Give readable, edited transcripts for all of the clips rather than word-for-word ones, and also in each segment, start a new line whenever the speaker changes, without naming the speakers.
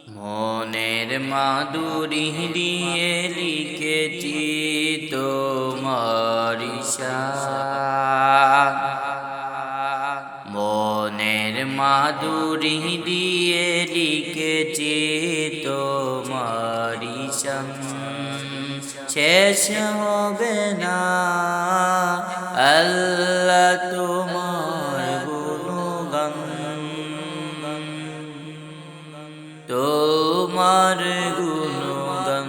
মনের মাধুরী দিয়ে লিখেছি তোমার শান। মনের মাধুরী দিয়ে লিখেছি তোমার শান। শেষ হবে না আল্লাহ তোমার গুণগান, তোমার গুণগান,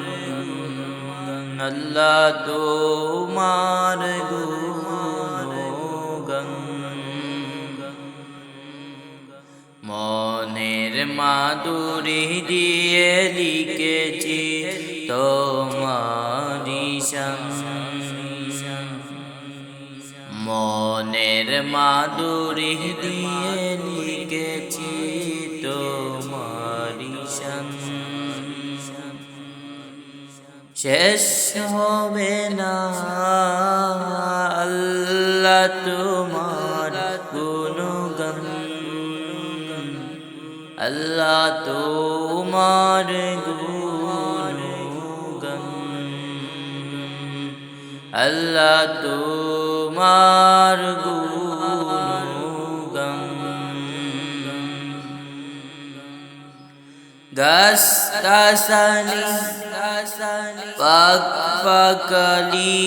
আল্লাহ তোমার গুণগান। মনের মাধুরী দিয়ে লিখেছি তোমার শান। মনের মাধুরী দিয়ে লিখেছি তোমার শান। শেষ হবে না আল্লাহ তোমার গুণগান, আল্লাহ তোমার গুণগান, আল্লাহ তোমার গুণগান। গাছ গাছালি পাক পাকালি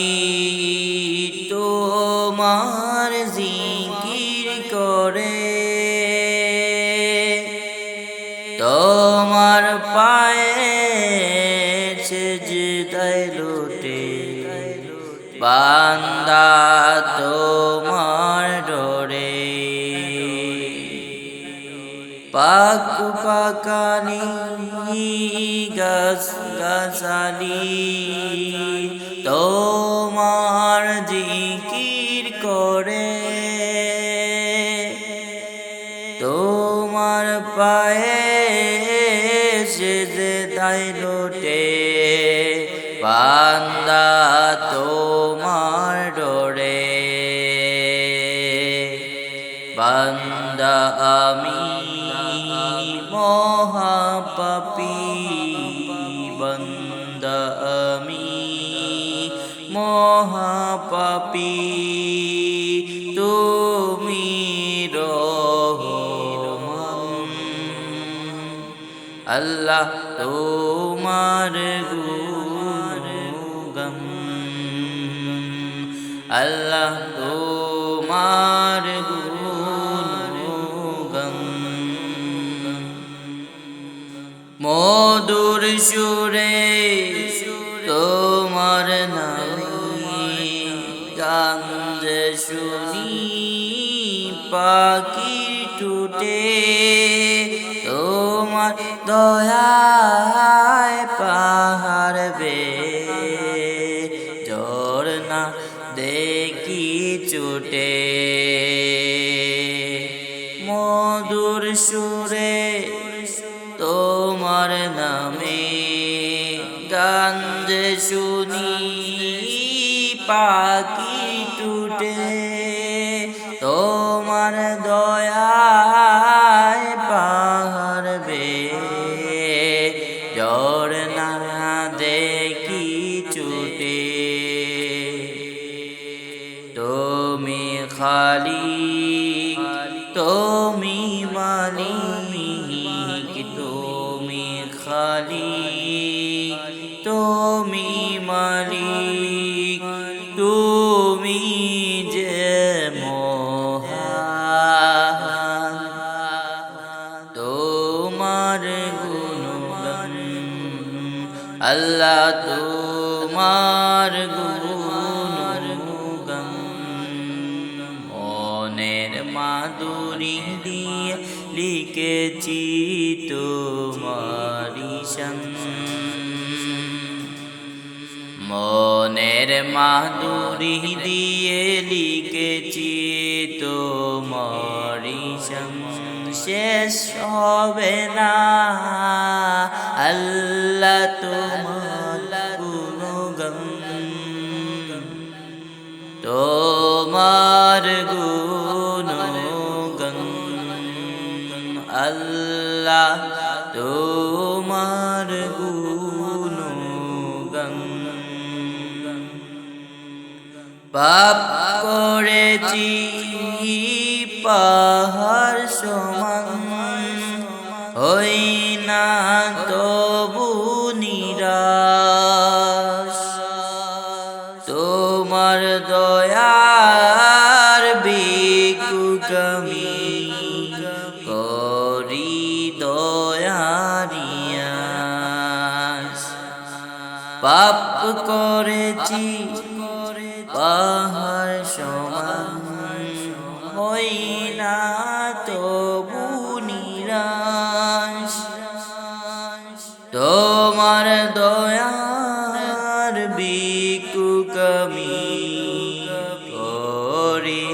তোমার জিকির করে, তোমার পায়ে সেজদায় লোটে বান্দা তোমার ডরে। পাক পাকানি গাছ গাছালি তোমার জিকির করে, তোমার পায়ে সেজদায় লোটে বান্দা তোমার ডরে। বান্দা আমি মহাপাপী, বান্দা আমি মহাপাপী, তুমি রহমান। আল্লাহ তোমার গুণগান, আল্লাহ তোমার গুণগান। মধুর সুরে তোমার নামে গান যে শুনি পাখি টুটে, তোমার দয়ায় পাহাড় বেয়ে ঝরনা দেখি ছুটে। মধুর সুরে তোমার নামে গান যে শুনি পাখি টুটে, তোমার দয়ায় পাহাড় বেয়ে ঝরনা দেখি ছুটে। তুমি খালিক, তুমি মালিক, তুমি খালিক, তুমি মালিক, তুমি যে মহান। তোমার গুণগান, আল্লাহ তোমার গুণগান। মনের মাধুরী দিয়ে লিখেছি তোমার শান। মনের মাধুরী দিয়ে লিখেছি তোমার শান। শেষ হবে না আল্লাহ তোমার গুণগান, তোমার গুণগান, আল্লাহ তোমার পাপ করেছি পাহাড় সমান, হই না তবু নিরাশ। তোমার দয়ার ভিক্ষুক আমি, করি দয়ারিয়াস। পাপ করেছি পাহাড় সমান, হই না তবু নিরাশ। তোমার দয়ার ভিক্ষুক আমি, করি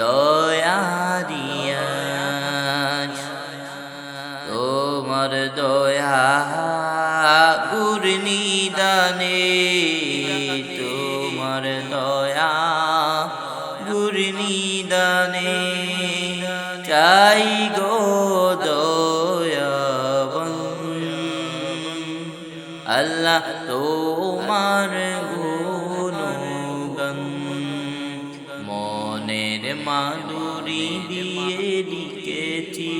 দয়ারিয়াস। তোমার দয়া গুরনিদানে, তোমার দয়া গুরনিদানে, চাই গো দয়াবান। আল্লাহ তোমার গুণগান, মনের মাধুরী দিয়ে লিখেছি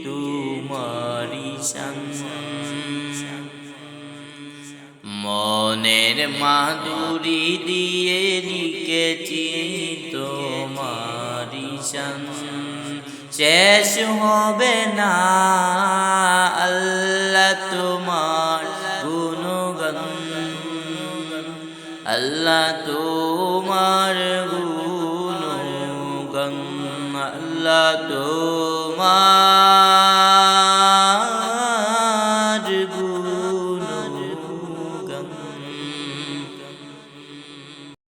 তোমারি শান। মনের মাধুরী দিয়ে লিখেছি তোমারি শান। শেষ হবে না আল্লাহ তোমার গুণগান, আল্লাহ তোমার গুণগান, আল্লাহ তোমার